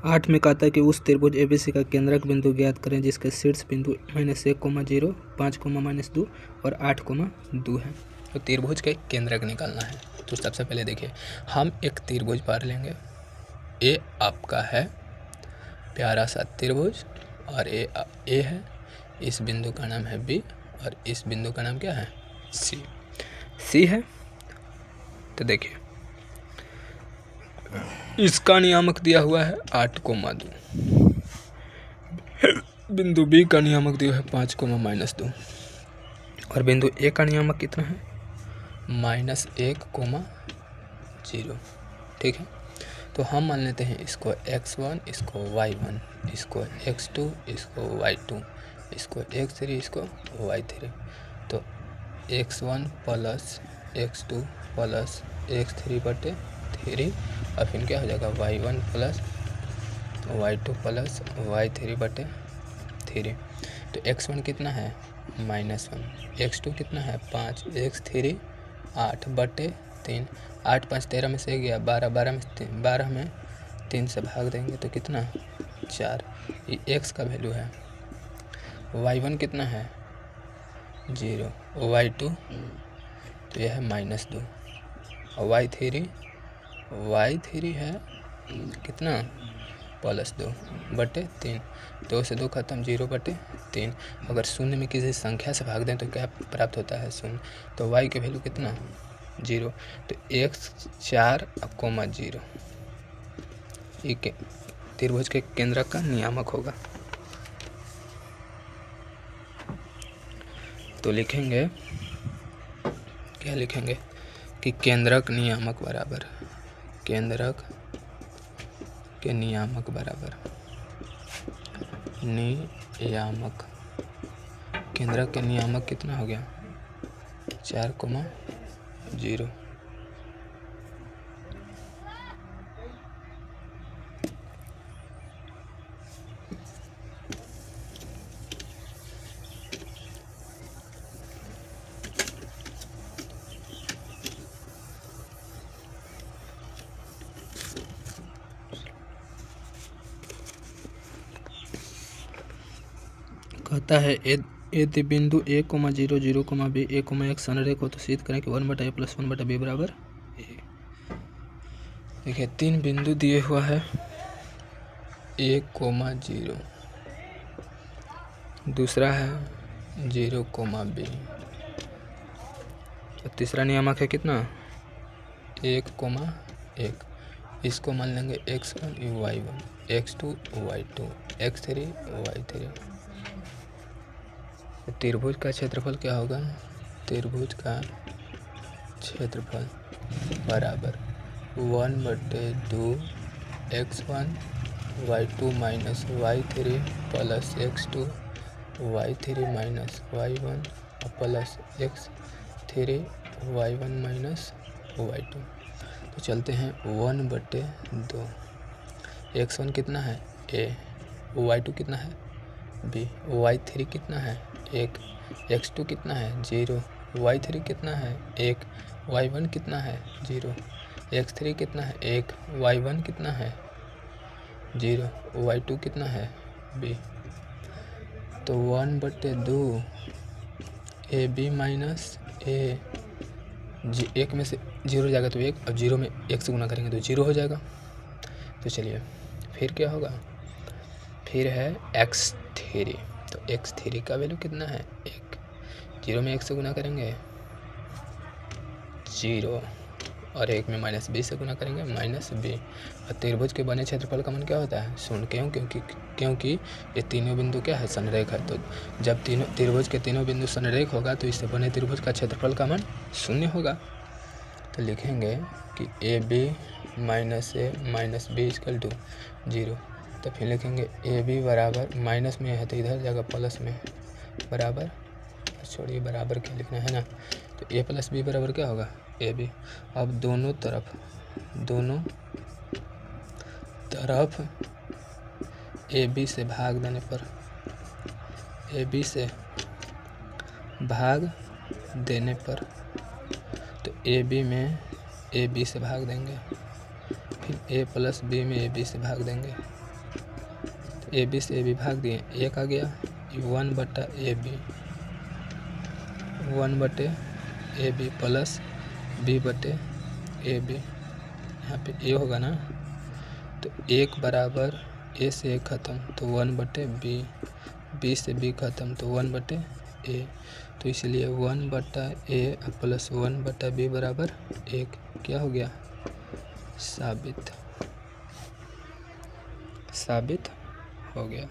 8 में कहता है कि उस त्रिभुज एबीसी का केंद्रक बिंदु ज्ञात करें जिसके शीर्ष बिंदु -1, 5, -2 और 8, 2 है। तो त्रिभुज के केंद्रक निकालना है। तो सबसे पहले देखिए, हम एक त्रिभुज पार लेंगे। ए आपका है प्यारा सा त्रिभुज और ए है, इस बिंदु का नाम है बी और इस बिंदु का नाम क्या है, सी है। तो देखिए, इसका नियामक दिया हुआ है 8, 2। बिंदु बी का नियामक दिया है 5, -2 और बिंदु ए का नियामक कितना है, -1, 0। ठीक है, तो हम मान लेते हैं इसको x1, इसको y1, इसको x2, इसको y2, इसको x3, इसको y3। तो x1 + x2 + x3/3 और फिर क्या हो जाएगा y1 + y2 + y3/3। तो x1 कितना है -1, x2 कितना है 5, x3 8/3। 8, 5, 13 में से गया 12, 12 में 3 से भाग देंगे तो कितना 4। ये x का वैल्यू है। y1 कितना है 0, y2 तो यह है -2 और y3 है कितना +2/3। 2 से 2 खत्म, 0/3। अगर शून्य में किसी संख्या से भाग दें तो क्या प्राप्त होता है, 0। तो y की वैल्यू कितना 0। तो x 4, 0 ये त्रिभुज के केंद्रक का नियामक होगा। तो लिखेंगे, क्या लिखेंगे कि केंद्रक नियामक बराबर, केंद्रक के नियामक बराबर नियामक, केंद्रक के नियामक कितना हो गया 4, 0। कहता है यदि बिंदु a, 0, 0, b, a, x संरेख हो तो सिद्ध करें कि 1/a + 1/b बराबर a। देखिए, 3 बिंदु दिए हुआ है a, 0, दूसरा है 0, b और तीसरा नियामक है कितना 1, 1। इसको मान लेंगे x1, y1, x2, y2, x3, y3। त्रिभुज का क्षेत्रफल क्या होगा, त्रिभुज का क्षेत्रफल बराबर 1/2 x1 y2 - y3 + x2 y3 - y1 + x3 y1 - y2। तो चलते हैं 1/2। x1 कितना है a, y2 कितना है b, y3 कितना है 1, x2 कितना है 0, y3 कितना है 1, y1 कितना है 0, x3 कितना है 1, y1 कितना है 0, y2 कितना है b। तो 1/2 ab माइनस a, 1 में से 0 जाएगा तो 1 और 0 में 1 से गुना करेंगे तो 0 हो जाएगा। तो चलिए फिर क्या होगा, फिर है x3। तो x3 का वैल्यू कितना है 1, 0 में 1 से गुना करेंगे 0 और 1 में -b से गुना करेंगे -b। और त्रिभुज के बने क्षेत्रफल का मान क्या होता है 0। क्योंकि ये तीनों बिंदु क्या है संरेख है। तो जब तीनों त्रिभुज के तीनों बिंदु संरेख होगा तो इससे बने त्रिभुज का क्षेत्रफल का मान 0 होगा। तो लिखेंगे कि AB - a - b = 0। तो फिर लिखेंगे AB बराबर, माइनस में है तो इधर जाएगा प्लस में, बराबर, छोड़िए बराबर क्या लिखना है ना। तो a + b बराबर क्या होगा AB। अब दोनों तरफ AB से भाग देने पर, AB से भाग देने पर तो AB में AB से भाग देंगे, फिर a + b में AB से भाग देंगे ए बी से ए बी भाग दिए, एक आ गया, 1/AB 1/AB प्लस B/AB, यहाँ पे ए होगा ना, तो 1 बराबर ए से ए ख़त्म तो 1/B, बी से बी ख़त्म तो 1/A, तो इसलिए 1/A प्लस 1/B बराबर 1। क्या हो गया? साबित हो गया।